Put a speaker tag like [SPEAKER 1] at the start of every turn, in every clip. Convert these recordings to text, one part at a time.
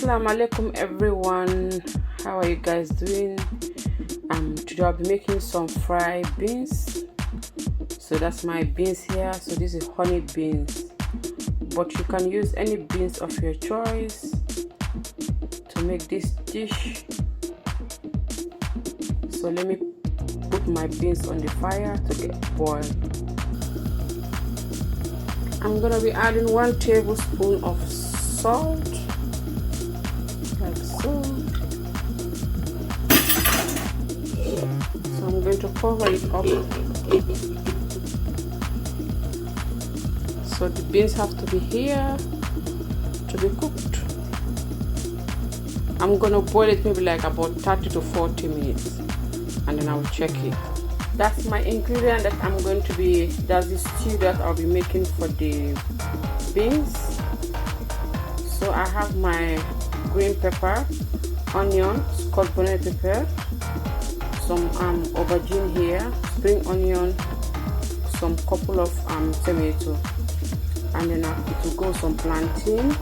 [SPEAKER 1] Assalamu alaikum everyone, how are you guys doing? Today I'll be making some fried beans. So that's my beans here. So this is honey beans, but you can use any beans of your choice to make this dish. So let me put my beans on the fire to get boiled. I'm gonna be adding 1 tablespoon of salt, like so. So I'm going to cover it up. So the beans have to be here to be cooked. I'm gonna boil it maybe like about 30 to 40 minutes, and then I'll check it. That's my ingredient that I'm going to be, that's the stew that I'll be making for the beans. So I have my green pepper, onion, scotch bonnet pepper, some aubergine here, spring onion, some couple of tomato, and then it will go some plantain,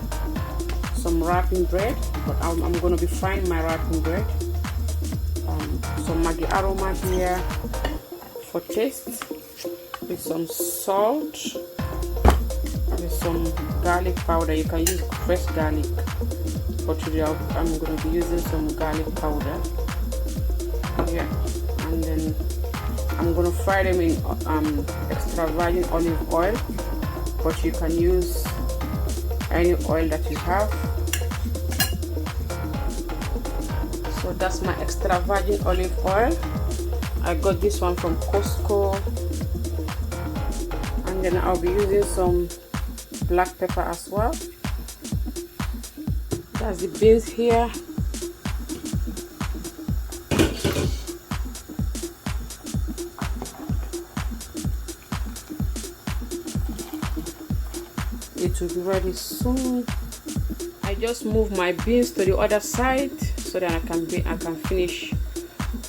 [SPEAKER 1] some wrapping bread, but I'm going to be frying my wrapping bread, some Maggi aroma here for taste, with some salt, with some garlic powder. You can use fresh garlic, but today I'm going to be using some garlic powder here, and then I'm going to fry them in extra virgin olive oil, but you can use any oil that you have. So that's my extra virgin olive oil. I got this one from Costco, and then I'll be using some black pepper as well. That's the beans here. It will be ready soon. I just move my beans to the other side so that I can finish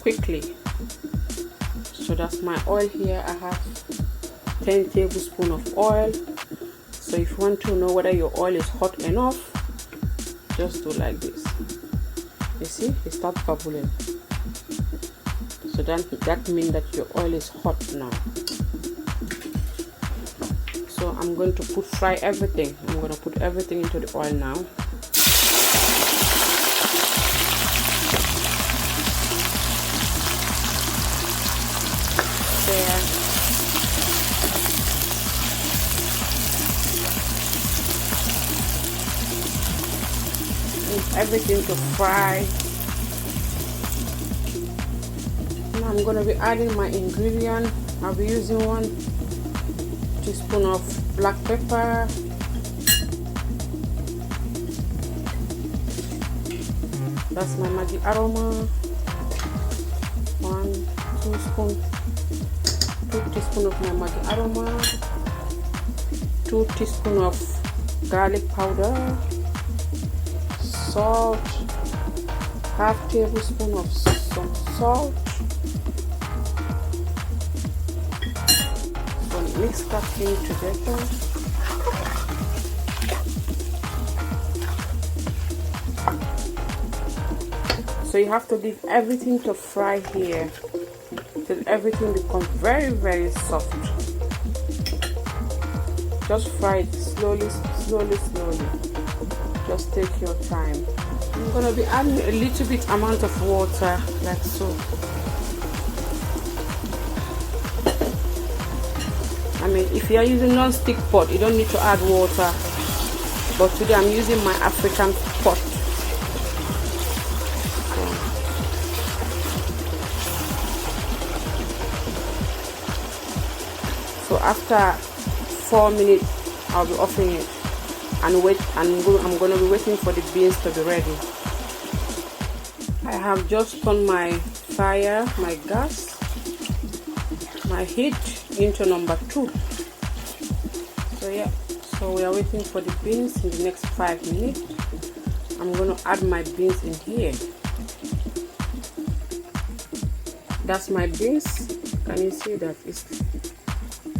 [SPEAKER 1] quickly. So that's my oil here. I have 10 tablespoons of oil. So if you want to know whether your oil is hot enough, just do like this. You see, it starts bubbling. So that means that your oil is hot now. So I'm going to fry everything. I'm going to put everything into the oil now. There. Need everything to fry. Now I'm going to be adding my ingredient. I'll be using 1 teaspoon of black pepper, that's my Maggi aroma, 2 teaspoons of my Maggi aroma, 2 teaspoons of garlic powder, salt, half tablespoon of some salt. So mix that thing together. So you have to leave everything to fry here till everything becomes very, very soft. Just fry it slowly, slowly, slowly. Just take your time. I'm gonna be adding a little bit amount of water, like so. I mean, if you are using non-stick pot, you don't need to add water. But today I'm using my African pot. So after 4 minutes, I'll be offing it and wait. And I'm going to be waiting for the beans to be ready. I have just turned my fire, my gas, my heat into number 2. So yeah, so we are waiting for the beans in the next 5 minutes. I'm going to add my beans in here. That's my beans. Can you see that it's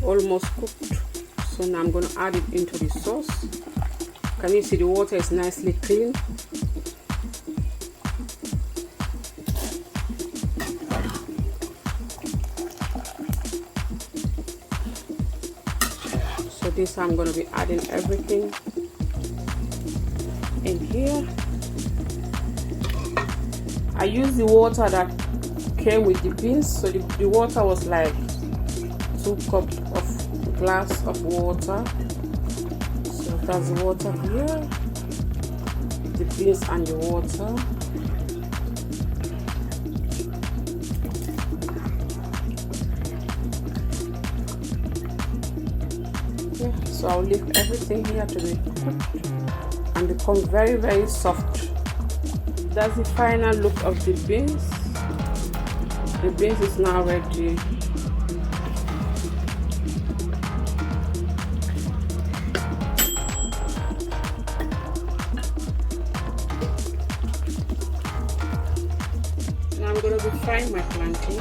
[SPEAKER 1] almost cooked? So now I'm going to add it into the sauce. Can you see the water is nicely clean? this is how I'm going to be adding everything in here. I used the water that came with the beans, so the water was like 2 cups of glass of water. So that's the water here, the beans and the water. Yeah, so I'll leave everything here to be cooked and become very, very soft. That's the final look of the beans. The beans is now ready. Now I'm going to be frying my plantain.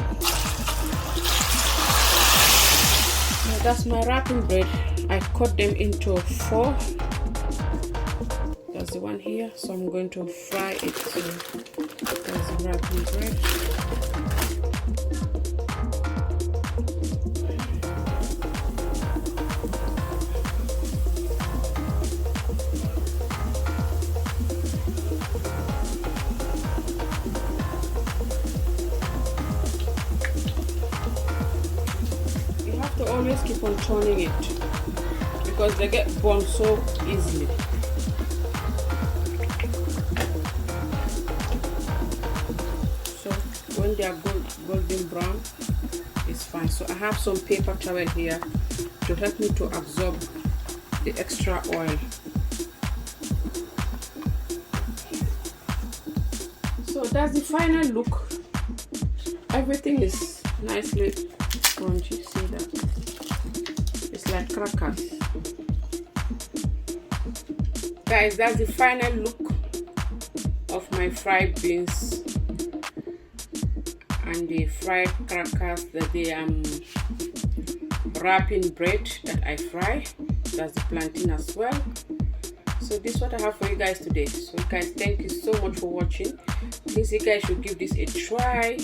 [SPEAKER 1] Now that's my wrapping bread. I cut them into 4. That's the one here, so I'm going to fry it too. That's the wrapping bread. You have to always keep on turning it because they get burned so easily. When they are golden brown, it's fine. So I have some paper towel here to help me to absorb the extra oil. So that's the final look. Everything is nicely crunchy. See that? It's like crackers. Guys, that's the final look of my fried beans and the fried crackers, that the wrapping bread that I fry. That's the plantain as well. So this is what I have for you guys today. So guys, thank you so much for watching. Please, you guys should give this a try,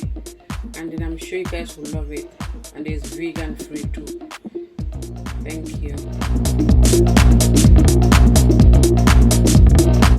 [SPEAKER 1] and then I'm sure you guys will love it. And it's vegan free too. Thank you.